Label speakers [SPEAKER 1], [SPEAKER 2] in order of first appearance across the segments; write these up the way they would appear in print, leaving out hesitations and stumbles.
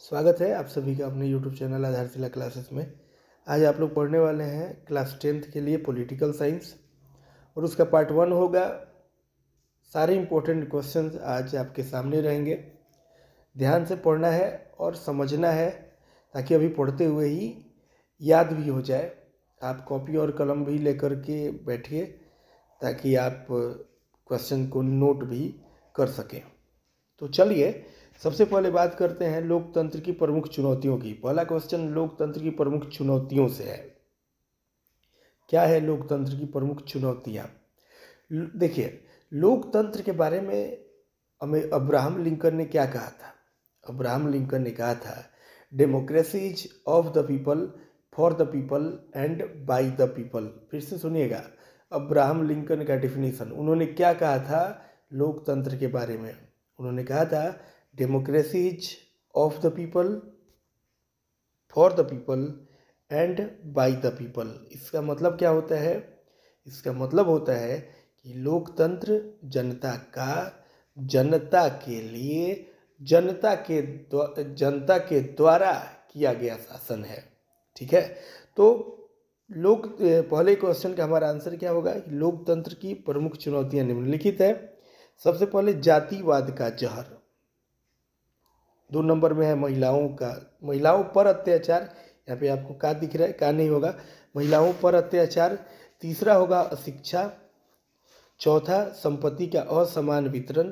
[SPEAKER 1] स्वागत है आप सभी का अपने YouTube चैनल आधारशिला क्लासेस में। आज आप लोग पढ़ने वाले हैं क्लास 10th के लिए पॉलिटिकल साइंस और उसका पार्ट 1 होगा। सारे इम्पोर्टेंट क्वेश्चंस आज आपके सामने रहेंगे। ध्यान से पढ़ना है और समझना है ताकि अभी पढ़ते हुए ही याद भी हो जाए। आप कॉपी और कलम भी लेकर के बैठिए ताकि आप क्वेश्चन को नोट भी कर सकें। तो चलिए सबसे पहले बात करते हैं लोकतंत्र की प्रमुख चुनौतियों की। पहला क्वेश्चन लोकतंत्र की प्रमुख चुनौतियों से है। क्या है लोकतंत्र की प्रमुख चुनौतियां? देखिए, लोकतंत्र के बारे में हमें अब्राहम लिंकन ने क्या कहा था? अब्राहम लिंकन ने कहा था, democracy is of the people, for the people and by the people. फिर से सुनिएगा, अब्राहम लिंकन का डिफिनीशन। उन्होंने क्या कहा था लोकतंत्र के बारे में? उन्होंने कहा था democracy is of the people, for the people and by the people. इसका मतलब क्या होता है? इसका मतलब होता है कि लोकतंत्र जनता के लिए, जनता के द्वारा किया गया शासन है। ठीक है, तो पहले क्वेश्चन का हमारा आंसर क्या होगा? लोकतंत्र की प्रमुख चुनौतियां निम्नलिखित है। सबसे पहले जातिवाद का जहर। 2 नंबर में है महिलाओं पर अत्याचार। यहाँ पे आपको का दिख रहा है, का नहीं होगा, महिलाओं पर अत्याचार। तीसरा होगा अशिक्षा। चौथा संपत्ति का असमान वितरण।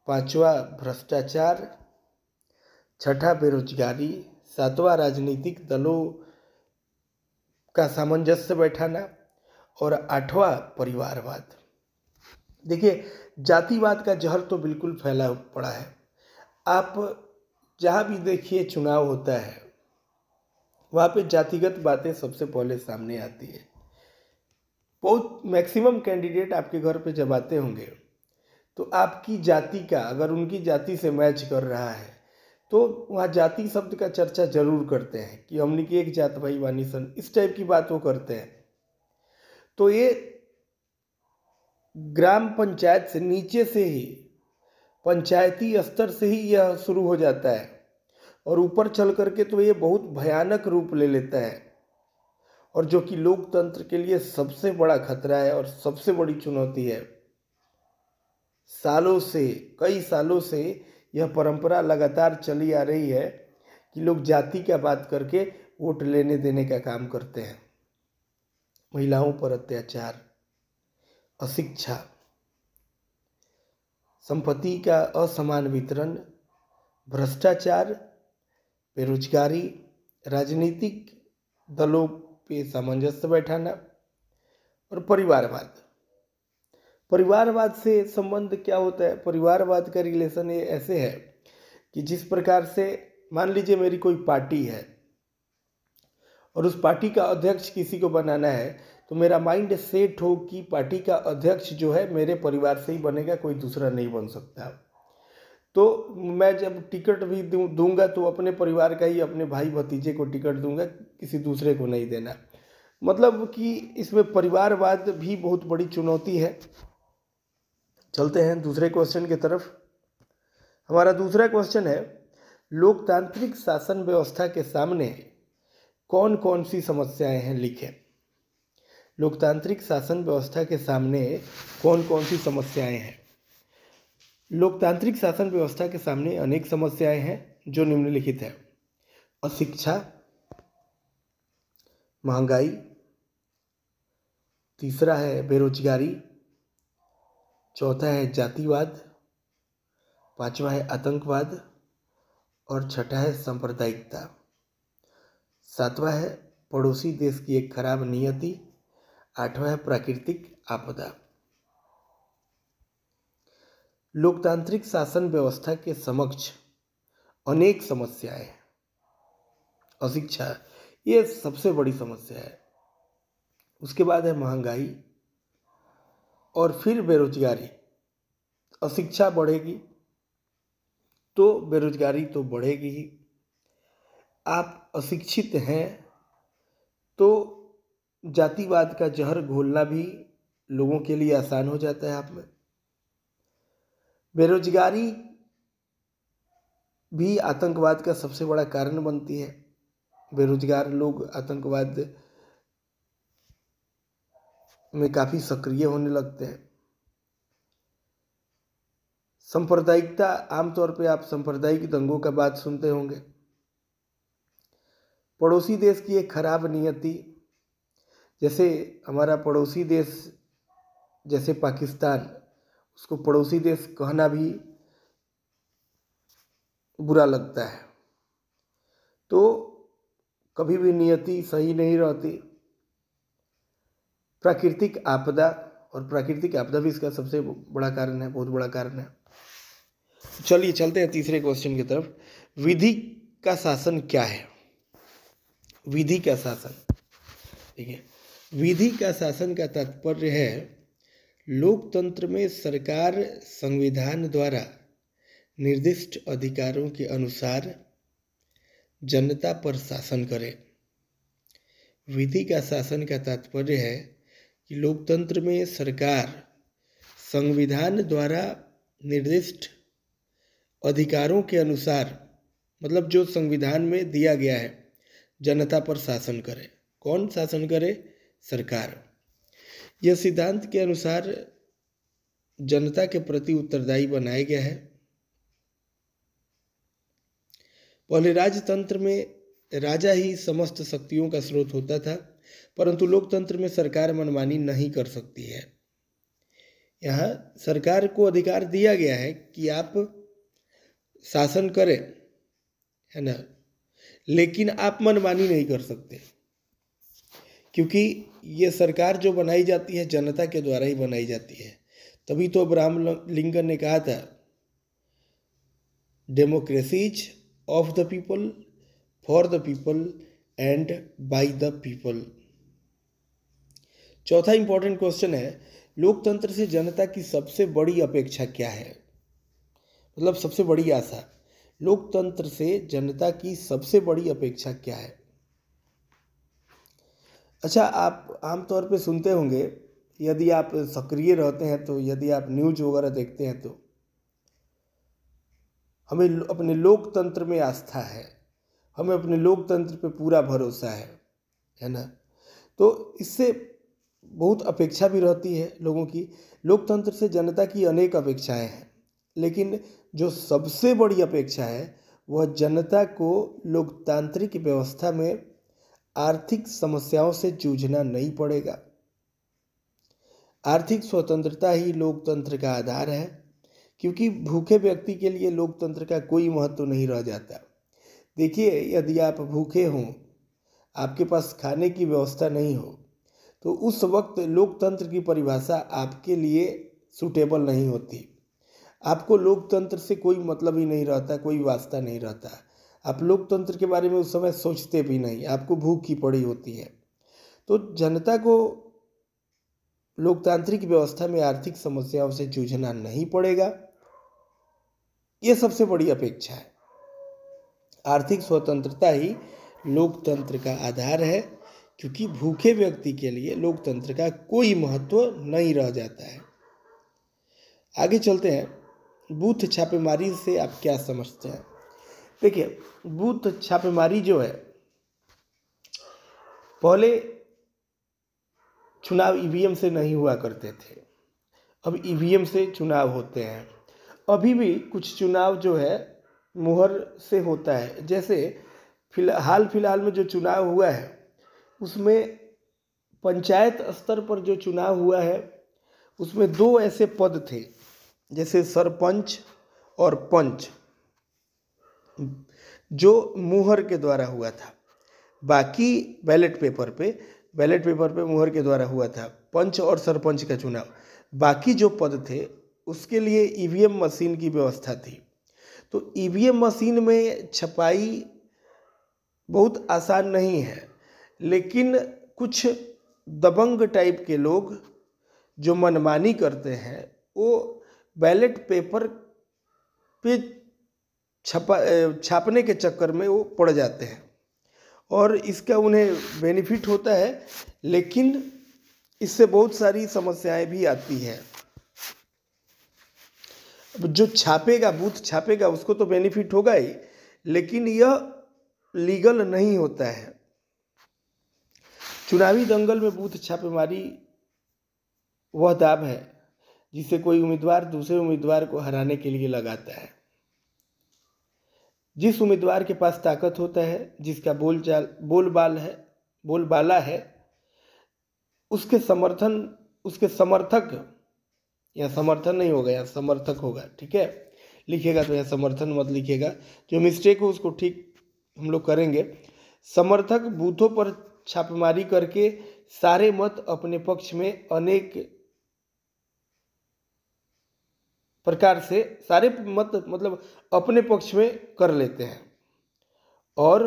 [SPEAKER 1] पांचवा भ्रष्टाचार। छठा बेरोजगारी। सातवां राजनीतिक दलों का सामंजस्य बैठाना और आठवां परिवारवाद। देखिए, जातिवाद का जहर तो बिल्कुल फैला पड़ा है। आप जहाँ भी देखिए चुनाव होता है वहाँ पे जातिगत बातें सबसे पहले सामने आती है। बहुत मैक्सिमम कैंडिडेट आपके घर पे जब आते होंगे तो आपकी जाति का, अगर उनकी जाति से मैच कर रहा है तो वहाँ जाति शब्द का चर्चा जरूर करते हैं कि हमने की एक जात भाई वानी सन, इस टाइप की बात वो करते हैं। तो ये ग्राम पंचायत से, नीचे से ही, पंचायती स्तर से ही यह शुरू हो जाता है और ऊपर चल करके तो ये बहुत भयानक रूप ले लेता है, और जो कि लोकतंत्र के लिए सबसे बड़ा खतरा है और सबसे बड़ी चुनौती है। कई सालों से यह परंपरा लगातार चली आ रही है कि लोग जाति का बात करके वोट लेने देने का काम करते हैं। महिलाओं पर अत्याचार, अशिक्षा, संपत्ति का असमान वितरण, भ्रष्टाचार, बेरोजगारी, राजनीतिक दलों पे सामंजस्य बैठाना और परिवारवाद। परिवारवाद से संबंध क्या होता है? परिवारवाद का रिलेशन ये ऐसे है कि जिस प्रकार से, मान लीजिए मेरी कोई पार्टी है और उस पार्टी का अध्यक्ष किसी को बनाना है, तो मेरा माइंड सेट हो कि पार्टी का अध्यक्ष जो है मेरे परिवार से ही बनेगा, कोई दूसरा नहीं बन सकता। तो मैं जब टिकट भी दूंगा तो अपने परिवार का ही, अपने भाई भतीजे को टिकट दूंगा, किसी दूसरे को नहीं देना। मतलब कि इसमें परिवारवाद भी बहुत बड़ी चुनौती है। चलते हैं दूसरे क्वेश्चन की तरफ। हमारा दूसरा क्वेश्चन है, लोकतांत्रिक शासन व्यवस्था के सामने कौन कौन सी समस्याएं हैं? लिखें। लोकतांत्रिक शासन व्यवस्था के सामने कौन कौन सी समस्याएं हैं? लोकतांत्रिक शासन व्यवस्था के सामने अनेक समस्याएं हैं जो निम्नलिखित है। अशिक्षा, महंगाई, तीसरा है बेरोजगारी, चौथा है जातिवाद, पांचवा है आतंकवाद और छठा है सांप्रदायिकता। सातवां है पड़ोसी देश की एक खराब नियति, आठवां है प्राकृतिक आपदा। लोकतांत्रिक शासन व्यवस्था के समक्ष अनेक समस्याएं हैं। अशिक्षा ये सबसे बड़ी समस्या है, उसके बाद है महंगाई और फिर बेरोजगारी। अशिक्षा बढ़ेगी तो बेरोजगारी तो बढ़ेगी ही। आप अशिक्षित हैं तो जातिवाद का जहर घोलना भी लोगों के लिए आसान हो जाता है आप में। बेरोजगारी भी आतंकवाद का सबसे बड़ा कारण बनती है। बेरोजगार लोग आतंकवाद में काफ़ी सक्रिय होने लगते हैं। सांप्रदायिकता, आमतौर पे आप सांप्रदायिक दंगों का बात सुनते होंगे। पड़ोसी देश की एक खराब नियति, जैसे हमारा पड़ोसी देश जैसे पाकिस्तान, उसको पड़ोसी देश कहना भी बुरा लगता है। तो कभी भी नियति सही नहीं रहती। प्राकृतिक आपदा, और प्राकृतिक आपदा भी इसका सबसे बड़ा कारण है, बहुत बड़ा कारण है। चलिए चलते हैं तीसरे क्वेश्चन की तरफ। विधि का शासन क्या है? विधि का शासन, ठीक है। विधि का शासन का तात्पर्य है लोकतंत्र में सरकार संविधान द्वारा निर्दिष्ट अधिकारों के अनुसार जनता पर शासन करे। विधि का शासन का तात्पर्य है कि लोकतंत्र में सरकार संविधान द्वारा निर्दिष्ट अधिकारों के अनुसार, मतलब जो संविधान में दिया गया है, जनता पर शासन करे। कौन शासन करे? सरकार। यह सिद्धांत के अनुसार जनता के प्रति उत्तरदायी बनाया गया है। पहले राजतंत्र में राजा ही समस्त शक्तियों का स्रोत होता था, परंतु लोकतंत्र में सरकार मनमानी नहीं कर सकती है। यहाँ सरकार को अधिकार दिया गया है कि आप शासन करें, है ना, लेकिन आप मनमानी नहीं कर सकते, क्योंकि ये सरकार जो बनाई जाती है जनता के द्वारा ही बनाई जाती है। तभी तो अब्राहम लिंकन ने कहा था, democracy is of the people, for the people and by the people. चौथा इंपॉर्टेंट क्वेश्चन है, लोकतंत्र से जनता की सबसे बड़ी अपेक्षा क्या है? मतलब सबसे बड़ी आशा। लोकतंत्र से जनता की सबसे बड़ी अपेक्षा क्या है? अच्छा, आप आमतौर पे सुनते होंगे, यदि आप सक्रिय रहते हैं तो, यदि आप न्यूज़ वगैरह देखते हैं तो, हमें अपने लोकतंत्र में आस्था है, हमें अपने लोकतंत्र पे पूरा भरोसा है ना। तो इससे बहुत अपेक्षा भी रहती है लोगों की। लोकतंत्र से जनता की अनेक अपेक्षाएं हैं, लेकिन जो सबसे बड़ी अपेक्षा है वह जनता को लोकतांत्रिक व्यवस्था में आर्थिक समस्याओं से जूझना नहीं पड़ेगा। आर्थिक स्वतंत्रता ही लोकतंत्र का आधार है, क्योंकि भूखे व्यक्ति के लिए लोकतंत्र का कोई महत्व नहीं रह जाता। देखिए, यदि आप भूखे हों, आपके पास खाने की व्यवस्था नहीं हो, तो उस वक्त लोकतंत्र की परिभाषा आपके लिए सूटेबल नहीं होती। आपको लोकतंत्र से कोई मतलब ही नहीं रहता, कोई वास्ता नहीं रहता। आप लोकतंत्र के बारे में उस समय सोचते भी नहीं, आपको भूख की पड़ी होती है। तो जनता को लोकतांत्रिक व्यवस्था में आर्थिक समस्याओं से जूझना नहीं पड़ेगा, ये सबसे बड़ी अपेक्षा है। आर्थिक स्वतंत्रता ही लोकतंत्र का आधार है, क्योंकि भूखे व्यक्ति के लिए लोकतंत्र का कोई महत्व नहीं रह जाता है। आगे चलते हैं, बूथ छापेमारी से आप क्या समझते हैं? देखिए, बूथ छापेमारी जो है, पहले चुनाव ईवीएम से नहीं हुआ करते थे, अब ईवीएम से चुनाव होते हैं। अभी भी कुछ चुनाव जो है मुहर से होता है। जैसे फिलहाल में जो चुनाव हुआ है, उसमें पंचायत स्तर पर जो चुनाव हुआ है, उसमें 2 ऐसे पद थे, जैसे सरपंच और पंच, जो मुहर के द्वारा हुआ था। बाकी बैलेट पेपर पे मुहर के द्वारा हुआ था पंच और सरपंच का चुनाव। बाकी जो पद थे उसके लिए ईवीएम मशीन की व्यवस्था थी। तो ईवीएम मशीन में छपाई बहुत आसान नहीं है, लेकिन कुछ दबंग टाइप के लोग जो मनमानी करते हैं, वो बैलेट पेपर पे छापने के चक्कर में वो पड़ जाते हैं, और इसका उन्हें बेनिफिट होता है, लेकिन इससे बहुत सारी समस्याएं भी आती हैं। अब जो छापेगा, बूथ छापेगा, उसको तो बेनिफिट होगा ही, लेकिन यह लीगल नहीं होता है। चुनावी दंगल में बूथ छापेमारी वह दाव है जिसे कोई उम्मीदवार दूसरे उम्मीदवार को हराने के लिए लगाता है। जिस उम्मीदवार के पास ताकत होता है, जिसका बोलबाला है, उसके समर्थक, या समर्थन नहीं होगा, या समर्थक होगा, ठीक है, लिखिएगा तो यह समर्थन मत लिखिएगा, जो मिस्टेक हो उसको ठीक हम लोग करेंगे। समर्थक बूथों पर छापेमारी करके सारे मत अपने पक्ष में अनेक प्रकार से, सारे मत मतलब अपने पक्ष में कर लेते हैं, और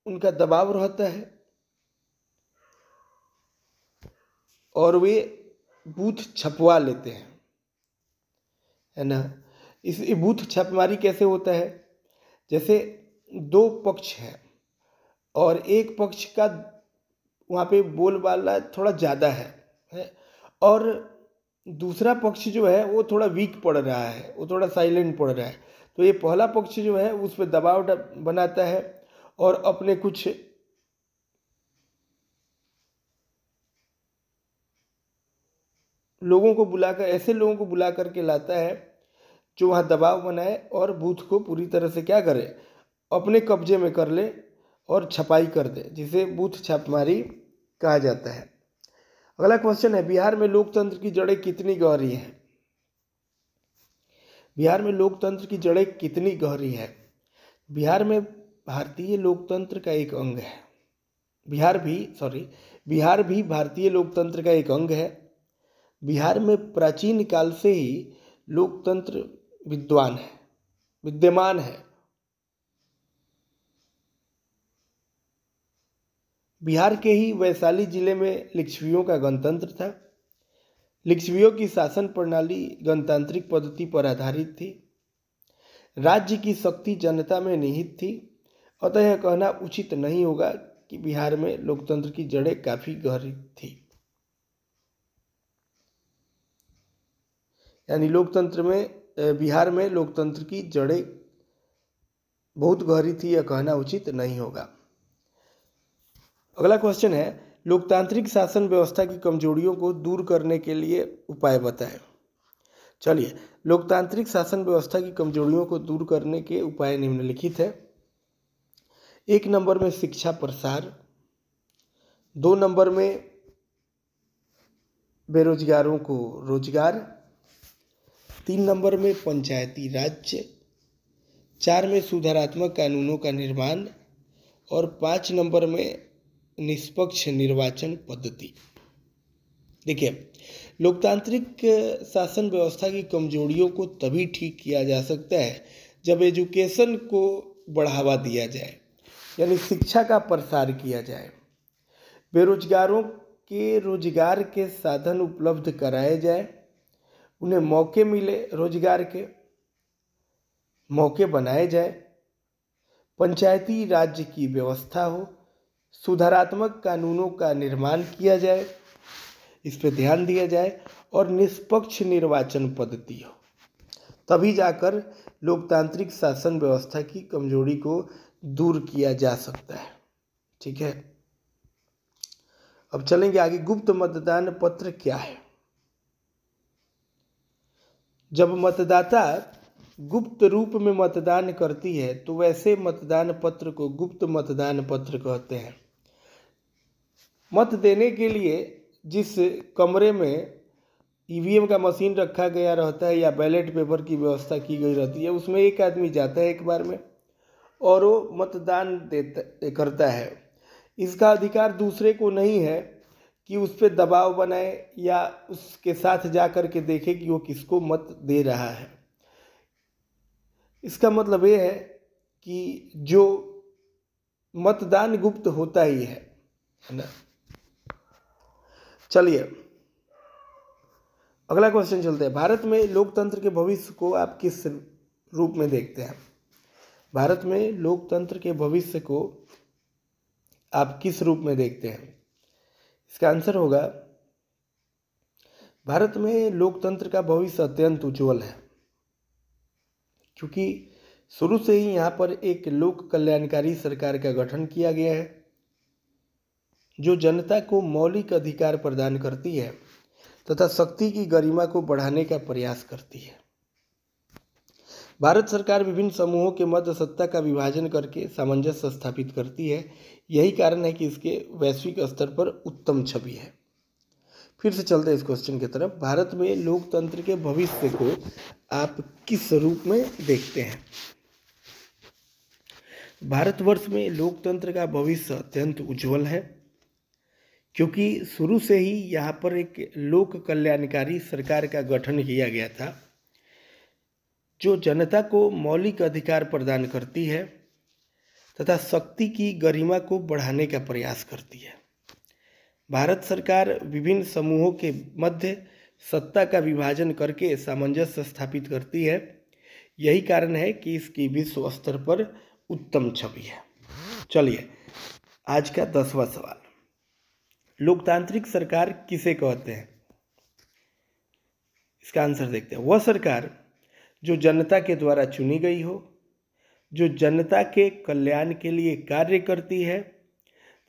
[SPEAKER 1] उनका दबाव रहता है, और वे बूथ छपवा लेते हैं, है ना। इस बूथ छापेमारी कैसे होता है? जैसे दो पक्ष हैं और एक पक्ष का वहाँ पे बोलबाला थोड़ा ज़्यादा है, और दूसरा पक्ष जो है वो थोड़ा वीक पड़ रहा है, वो थोड़ा साइलेंट पड़ रहा है, तो ये पहला पक्ष जो है उस पर दबाव बनाता है और अपने कुछ ऐसे लोगों को बुला करके लाता है जो वहाँ दबाव बनाए और बूथ को पूरी तरह से क्या करे, अपने कब्जे में कर ले और छपाई कर दे, जिसे बूथ छापेमारी कहा जाता है। अगला क्वेश्चन है, बिहार में लोकतंत्र की जड़ें कितनी गहरी हैं? बिहार में लोकतंत्र की जड़ें कितनी गहरी है? बिहार में भारतीय लोकतंत्र का एक अंग है। बिहार भी भारतीय लोकतंत्र का एक अंग है। बिहार में प्राचीन काल से ही लोकतंत्र विद्यमान है। बिहार के ही वैशाली जिले में लिच्छवियों का गणतंत्र था। लिच्छवियों की शासन प्रणाली गणतांत्रिक पद्धति पर आधारित थी। राज्य की शक्ति जनता में निहित थी। अतः यह कहना उचित नहीं होगा कि बिहार में लोकतंत्र की जड़ें काफी गहरी थी। यानी बिहार में लोकतंत्र की जड़ें बहुत गहरी थी, यह कहना उचित नहीं होगा। अगला क्वेश्चन है, लोकतांत्रिक शासन व्यवस्था की कमजोरियों को दूर करने के लिए उपाय बताएं। चलिए, लोकतांत्रिक शासन व्यवस्था की कमजोरियों को दूर करने के उपाय निम्नलिखित है। 1 नंबर में शिक्षा प्रसार, 2 नंबर में बेरोजगारों को रोजगार, 3 नंबर में पंचायती राज, 4 में सुधारात्मक कानूनों का निर्माण, और 5 नंबर में निष्पक्ष निर्वाचन पद्धति। देखिए, लोकतांत्रिक शासन व्यवस्था की कमजोरियों को तभी ठीक किया जा सकता है जब एजुकेशन को बढ़ावा दिया जाए, यानी शिक्षा का प्रसार किया जाए, बेरोजगारों के रोजगार के साधन उपलब्ध कराए जाए, उन्हें मौके मिले, रोजगार के मौके बनाए जाए, पंचायती राज्य की व्यवस्था हो, सुधारात्मक कानूनों का निर्माण किया जाए, इस पर ध्यान दिया जाए, और निष्पक्ष निर्वाचन पद्धति हो, तभी जाकर लोकतांत्रिक शासन व्यवस्था की कमजोरी को दूर किया जा सकता है। ठीक है, अब चलेंगे आगे। गुप्त मतदान पत्र क्या है? जब मतदाता गुप्त रूप में मतदान करती है तो वैसे मतदान पत्र को गुप्त मतदान पत्र कहते हैं। मत देने के लिए जिस कमरे में ईवीएम का मशीन रखा गया रहता है या बैलेट पेपर की व्यवस्था की गई रहती है, उसमें एक आदमी जाता है एक बार में और वो मतदान करता है। इसका अधिकार दूसरे को नहीं है कि उस पर दबाव बनाए या उसके साथ जा कर के देखे कि वो किसको मत दे रहा है। इसका मतलब ये है कि जो मतदान गुप्त होता ही है ना। चलिए अगला क्वेश्चन चलते हैं। भारत में लोकतंत्र के भविष्य को आप किस रूप में देखते हैं? भारत में लोकतंत्र के भविष्य को आप किस रूप में देखते हैं? इसका आंसर होगा भारत में लोकतंत्र का भविष्य अत्यंत उज्जवल है, क्योंकि शुरू से ही यहाँ पर एक लोक कल्याणकारी सरकार का गठन किया गया है, जो जनता को मौलिक अधिकार प्रदान करती है तथा शक्ति की गरिमा को बढ़ाने का प्रयास करती है। भारत सरकार विभिन्न समूहों के मध्य सत्ता का विभाजन करके सामंजस्य स्थापित करती है। यही कारण है कि इसके वैश्विक स्तर पर उत्तम छवि है। फिर से चलते हैं इस क्वेश्चन की तरफ। भारत में लोकतंत्र के भविष्य को आप किस रूप में देखते हैं? भारतवर्ष में लोकतंत्र का भविष्य अत्यंत उज्जवल है, क्योंकि शुरू से ही यहाँ पर एक लोक कल्याणकारी सरकार का गठन किया गया था, जो जनता को मौलिक अधिकार प्रदान करती है तथा शक्ति की गरिमा को बढ़ाने का प्रयास करती है। भारत सरकार विभिन्न समूहों के मध्य सत्ता का विभाजन करके सामंजस्य स्थापित करती है। यही कारण है कि इसकी विश्व स्तर पर उत्तम छवि है। चलिए, आज का 10वां सवाल, लोकतांत्रिक सरकार किसे कहते हैं? इसका आंसर देखते हैं। वह सरकार जो जनता के द्वारा चुनी गई हो, जो जनता के कल्याण के लिए कार्य करती है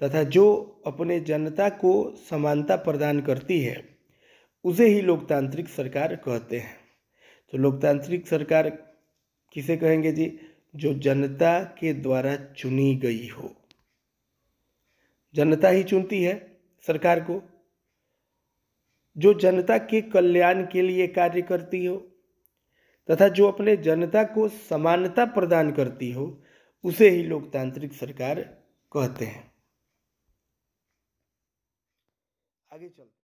[SPEAKER 1] तथा जो अपने जनता को समानता प्रदान करती है, उसे ही लोकतांत्रिक सरकार कहते हैं। तो लोकतांत्रिक सरकार किसे कहेंगे जी? जो जनता के द्वारा चुनी गई हो। जनता ही चुनती है सरकार को। जो जनता के कल्याण के लिए कार्य करती हो तथा जो अपने जनता को समानता प्रदान करती हो, उसे ही लोकतांत्रिक सरकार कहते हैं। आगे चलते